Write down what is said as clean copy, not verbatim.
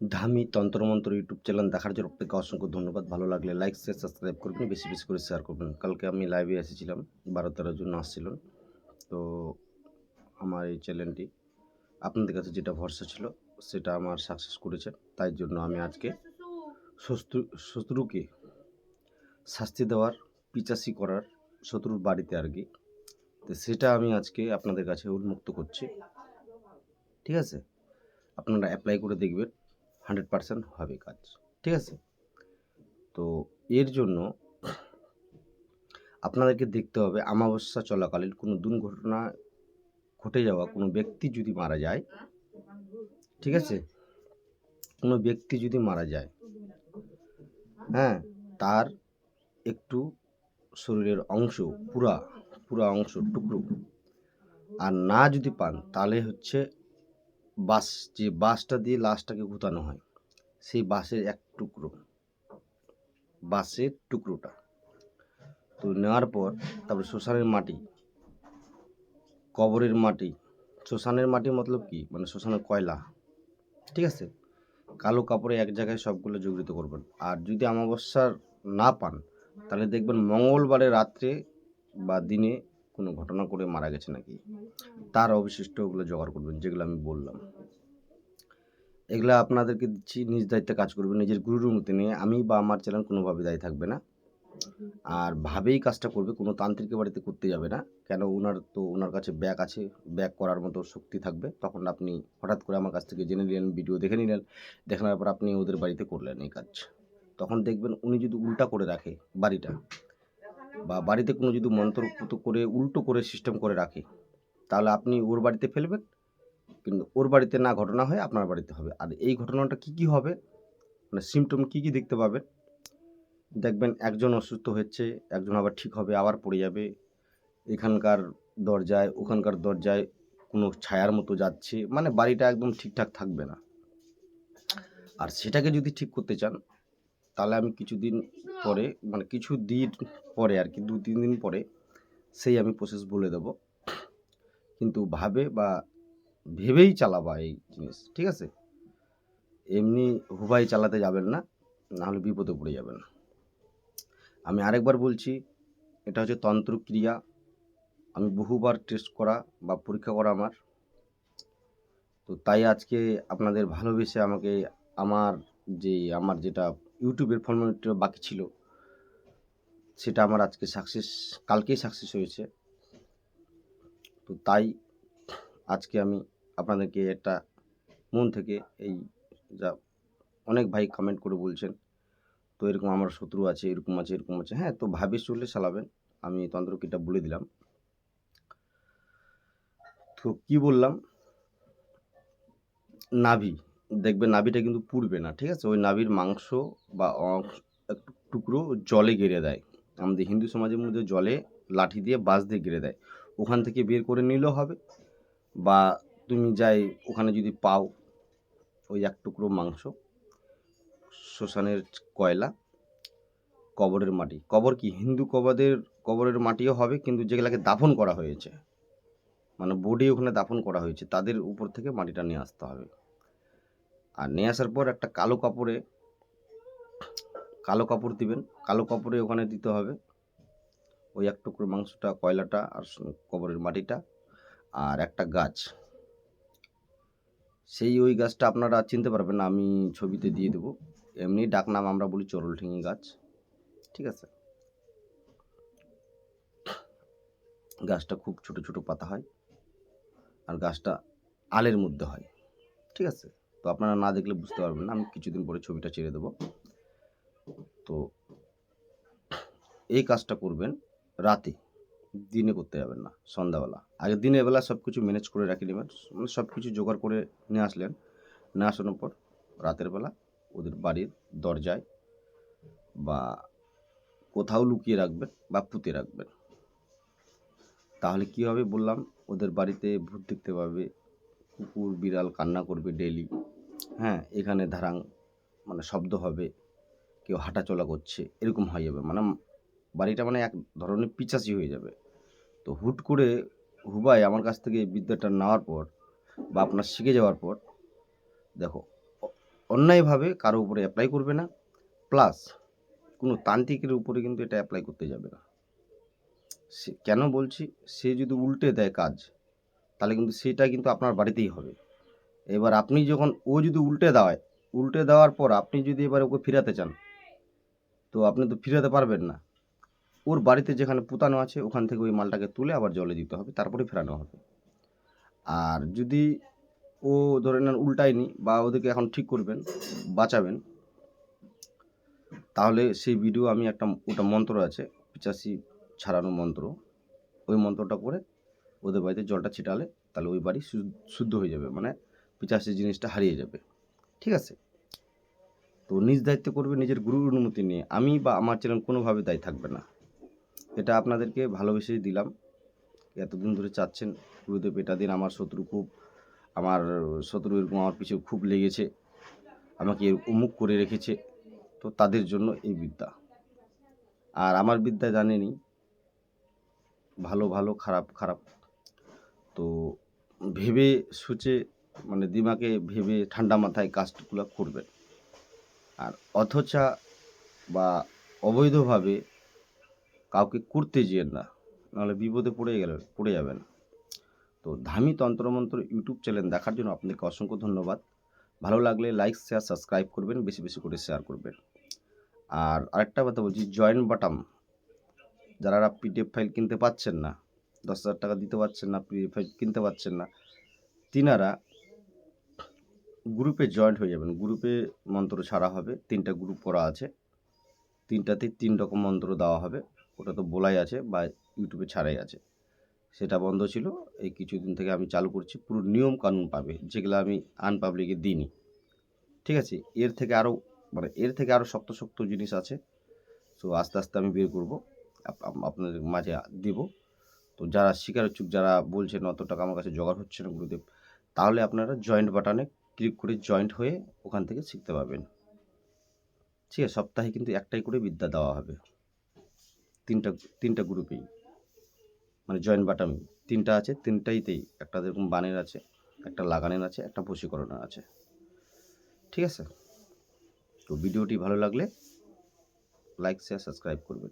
ধামি তন্ত্রমন্ত্র YouTube channel দেখার জন্য আপনাকে অসংখ্য ধন্যবাদ। ভালো লাগলে লাইক, শেয়ার, সাবস্ক্রাইব করবেন। বেশি, বেশি করে শেয়ার করবেন। কালকে আমি লাইভে এসেছিলাম। ১২-১৩ জন আসছিলেন। তো আমার এই চ্যানেলটি আপনাদের কাছে যেটা ভরসা ছিল সেটা আমার সাকসেস করেছে। তাই জন্য আমি আজকে শত্রু শত্রুকে শাস্তি দেওয়ার, পিচাসি করার, শত্রুর বাড়িতে আরকি। তো সেটা আমি আজকে আপনাদের কাছে উন্মুক্ত করছি। ঠিক আছে? আপনারা এপ্লাই করে দেখবেন। 100% হবে কাজ। ঠিক আছে? তো এর জন্য আপনাদেরকে দেখতে হবে অমাবস্যা চলাকালীন কোনো দুর্ঘটনা ঘটে যাওয়া কোনো ব্যক্তি যদি মারা যায়, ঠিক আছে? কোনো ব্যক্তি যদি মারা যায়, হ্যাঁ? তার একটু শরীরের অংশ পুরা অংশ টুকরো আর না যদি পান তাহলে হচ্ছে যে বাঁশটা দিয়ে লাশটাকে গুঁতানো হয়, সেই বাঁশের এক টুকরো, বাঁশের টুকরোটা। তো নেওয়ার পর তারপরে শ্মশানের মাটি, কবরের মাটি, শ্মশানের মাটি মতলব কি? মানে শ্মশানের কয়লা, ঠিক আছে? কালো কাপড়ে এক জায়গায় সবগুলো জড়িত করবেন। আর যদি অমাবস্যার না পান তাহলে দেখবেন মঙ্গলবারে রাত্রে বা দিনে কোনো ঘটনা করে মারা গেছে নাকি, তার অবশিষ্ট ওগুলো জোগাড় করবেন, যেগুলো আমি বললাম। এগুলা আপনাদেরকে দিচ্ছি, নিজ দায়িত্বে কাজ করবেন, নিজের গুরুর মতো নিয়ে। আমি বা আমার চ্যানেল কোনোভাবে দায়ী থাকবে না। আর ভাবেই কাজটা করবে, কোনো তান্ত্রিকের বাড়িতে করতে যাবে না। কেন? ওনার কাছে ব্যাক আছে, ব্যাক করার মতো শক্তি থাকবে। তখন আপনি হঠাৎ করে আমার কাছ থেকে জেনে নিলেন, ভিডিও দেখে নিলেন, দেখানোর পর আপনি ওদের বাড়িতে করলেন এই কাজ। তখন দেখবেন উনি যদি উল্টা করে রাখে বাড়িটা, বা বাড়িতে কোনো যদি মন্ত্রপুত করে উল্টো করে সিস্টেম করে রাখে, তাহলে আপনি ওর বাড়িতে ফেলবেন, কিন্তু ওর বাড়িতে না ঘটনা হয় আপনার বাড়িতে হবে। আর এই ঘটনাটা কী হবে, মানে সিমটম কী দেখতে পাবেন? দেখবেন একজন অসুস্থ হচ্ছে, একজন আবার ঠিক হবে, আবার পড়ে যাবে। এখানকার দরজায় ওখানকার দরজায় কোনো ছায়ার মতো যাচ্ছে, মানে বাড়িটা একদম ঠিকঠাক থাকবে না। আর সেটাকে যদি ঠিক করতে চান তাহলে আমি কিছুদিন পরে, মানে কিছুদিন পরে আর কি, 2-3 দিন পরে সেই আমি প্রসেস বলে দেব। কিন্তু ভেবেই চালাবা এই জিনিস, ঠিক আছে? এমনি হুবাই চালাতে যাবেন না, নাহলে বিপদে পড়ে যাবেন। আমি আরেকবার বলছি, এটা হচ্ছে তন্ত্রক্রিয়া। আমি বহুবার টেস্ট করা বা পরীক্ষা করা আমার। তো তাই আজকে আপনাদের ভালোবেসে আমাকে আমার আমার যেটা ইউটিউবের ফর্মালিটিটা বাকি ছিল সেটা আমার আজকে কালকেই সাকসেস হয়েছে। তো তাই আজকে আমি আপনাদেরকে একটা মন থেকে এই যা অনেক ভাই কমেন্ট করে বলছেন, তো এরকম আমার শত্রু আছে, এরকম আছে, এরকম আছে। হ্যাঁ, তো ভাবে চললে চালাবেন। আমি তন্ত্রক্রিয়াটা বলে দিলাম। তো কি বললাম? নাভি, দেখবেন নাভিটা কিন্তু পুড়বে না, ঠিক আছে? ওই নাভির মাংস বা একটু টুকরো জলে গেড়ে দেয়। আমাদের হিন্দু সমাজের মধ্যে জলে লাঠি দিয়ে বাঁশ দিয়ে গেড়ে দেয়। ওখান থেকে বের করে নিলেও হবে, বা তুমি ওখানে যদি পাও ওই এক টুকরো মাংস, শ্মশানের কয়লা, কবরের মাটি। কবর কি হিন্দু কবরের মাটিও হবে, কিন্তু যেগুলাকে দাফন করা হয়েছে, মানে বডি ওখানে দাফন করা হয়েছে, তাদের উপর থেকে মাটিটা নিয়ে আসতে হবে। আর নিয়ে আসার পর একটা কালো কাপড় দিবেন। কালো কাপড়ে ওখানে দিতে হবে ওই এক টুকরো মাংসটা, কয়লাটা আর কবরের মাটিটা, আর একটা গাছ। ওই গাছটা আপনারা চিনতে পারবেন না, আমি ছবিতে দিয়ে দেবো। এমনি ডাকনাম আমরা বলি চরলঠেঙি গাছ, ঠিক আছে? গাছটা খুব ছোট ছোট পাতা হয়, আর গাছটা আলের মধ্যে হয়, ঠিক আছে? তো আপনারা না দেখলে বুঝতে পারবেন না, আমি কিছুদিন পরে ছবিটা ছেড়ে দেবো। তো এই কাজটা করবেন রাতে, দিনে করতে যাবেন না, সন্ধ্যাবেলা। আগে দিনের বেলা সব কিছু ম্যানেজ করে রাখে নেবেন, মানে সব কিছু জোগাড় করে নিয়ে আসলেন। নিয়ে আসানোর পর রাতের বেলা ওদের বাড়ির দরজায় বা কোথাও লুকিয়ে রাখবেন বা পুঁতে রাখবেন। তাহলে কী হবে বললাম, ওদের বাড়িতে ভূত দেখতে পাবে, কুকুর বিড়াল কান্না করবে ডেইলি, হ্যাঁ? এখানে মানে শব্দ হবে, কেউ হাঁটাচলা করছে, এরকম হয়ে যাবে। মানে বাড়িটা মানে এক ধরনের পিশাচি হয়ে যাবে। তো হুট করে হুবাই আমার কাছ থেকে এই বিদ্যাটা নেওয়ার পর বা আপনার শিখে যাওয়ার পর, দেখো অন্যায়ভাবে কারো উপরে অ্যাপ্লাই করবে না, প্লাস কোনো তান্ত্রিকের উপরে কিন্তু এটা অ্যাপ্লাই করতে যাবে না। সে কেন বলছি, সে যদি উল্টে দেয় কাজ, তাহলে কিন্তু সেটা কিন্তু আপনার বাড়িতেই হবে। এবার আপনি যখন ও যদি উল্টে দেওয়ার পর আপনি যদি এবার ওকে ফিরাতে চান, তো আপনি তো ফিরাতে পারবেন না। ওর বাড়িতে যেখানে পুঁতানো আছে ওখান থেকে ওই মালটাকে তুলে আবার জলে দিতে হবে, তারপরে ফেরানো হবে। আর যদি ও ধরে নেন উল্টায়নি বা ওদেরকে এখন ঠিক করবেন, বাঁচাবেন, তাহলে সেই ভিডিও আমি ওটা মন্ত্র আছে, পিচাসি ছাড়ানো মন্ত্র, ওই মন্ত্রটা করে ওদের বাড়িতে জলটা ছিটালে তাহলে ওই বাড়ি শুদ্ধ হয়ে যাবে, মানে পিচাসি জিনিসটা হারিয়ে যাবে। ঠিক আছে? তো নিজ দায়িত্ব করবে, নিজের গুরুর অনুমতি নিয়ে। আমি বা আমার চ্যানেল কোনোভাবে দায়ী থাকবে না। এটা আপনাদেরকে ভালোবেসেই দিলাম। এতদিন ধরে চাচ্ছেন গুরুদেব এটা দিন, আমার শত্রু এরকম আমার পিছু খুব লেগেছে, আমাকে অমুক করে রেখেছে, তো তাদের জন্য এই বিদ্যা। আর আমার বিদ্যা জানেনই, ভালো ভালো, খারাপ খারাপ। তো ভেবে সুচে, মানে দিমাগে ভেবে ঠান্ডা মাথায় কাজগুলো করবেন। আর অথচা বা অবৈধভাবে কাউকে করতে যেয়েন না, নাহলে বিপদে পড়ে যাবেন। তো ধামি তন্ত্রমন্ত্র ইউটিউব চ্যানেল দেখার জন্য আপনাকে অসংখ্য ধন্যবাদ। ভালো লাগলে লাইক, শেয়ার, সাবস্ক্রাইব করবেন, বেশি বেশি করে শেয়ার করবেন। আর আরেকটা কথা বলছি, জয়েন্ট বাটাম যারা পিডিএফ ফাইল কিনতে পাচ্ছেন না, 10,000 টাকা দিতে পারছেন না, পিডিএফ ফাইল কিনতে পাচ্ছেন না, তিনারা গ্রুপে জয়েন্ট হয়ে যাবেন। গ্রুপে মন্ত্র ছাড়া হবে, 3টা গ্রুপ করা আছে, 3টাতেই 3 রকম মন্ত্র দেওয়া হবে। ওটা তো বলাই আছে বা ইউটিউবে ছাড়াই আছে। সেটা বন্ধ ছিল, এই কিছুদিন থেকে আমি চালু করছি। পুরো নিয়ম কানুন পাবে, যেগুলো আমি আনপাবলিকে দিইনি। ঠিক আছে? এর থেকে আরও শক্ত শক্ত জিনিস আছে। সো আস্তে আস্তে আমি বের করব, আপনাদের মাঝে দিব। তো যারা স্বীকারোচ্ছুক, যারা বলছেন অত টাকা আমার কাছে জোগাড় হচ্ছে না গুরুদেব, তাহলে আপনারা জয়েন্ট বাটনে ক্লিক করে জয়েন্ট হয়ে ওখান থেকে শিখতে পারবেন। ঠিক আছে? সপ্তাহে কিন্তু একটাই করে বিদ্যা দেওয়া হবে, তিনটা গ্রুপেই, মানে জয়েন্ট বাটামি 3টা আছে, 3টাইতেই একটা যেরকম বানের আছে, একটা লাগানের আছে, একটা বশীকরণের আছে। ঠিক আছে? তো ভিডিওটি ভালো লাগলে লাইক, শেয়ার, সাবস্ক্রাইব করবেন।